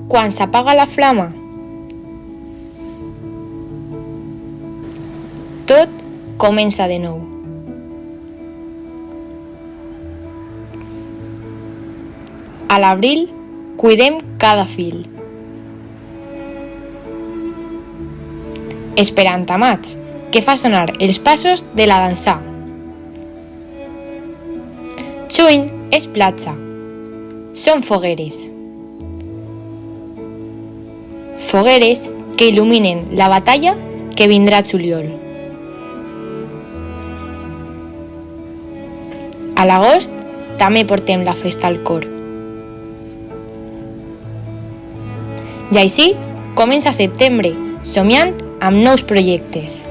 quan s'apaga la flama? Tot comença de nou. A l'abril, cuidem cada fil. Esperant a maig, que fa sonar els passos de la dansa. Juny és platja. Són fogueres. Fogueres que il·luminen la batalla que vindrà a juliol. A l'agost també portem la festa al cor. I així comença setembre, somiant amb nous projectes.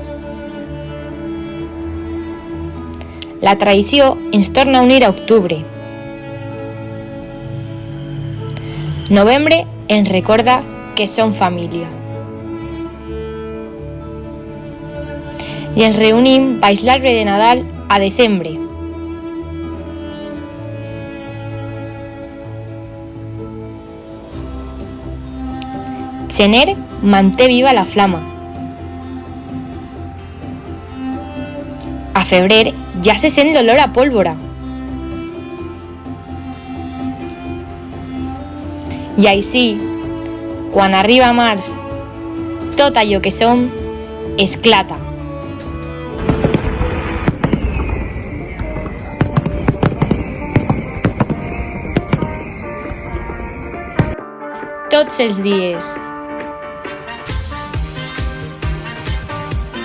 La tradició ens torna a unir a octubre. Novembre ens recorda que som família. I ens reunim baix l'arbre de Nadal a desembre. Gener manté viva la flama. A febrer ja se sent l'olor a pólvora. I així, quan arriba març, tot allò que som esclata. Tots els dies,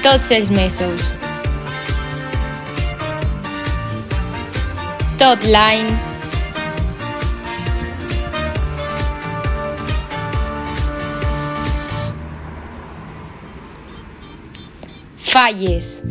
tots els mesos, tot l'any, falles.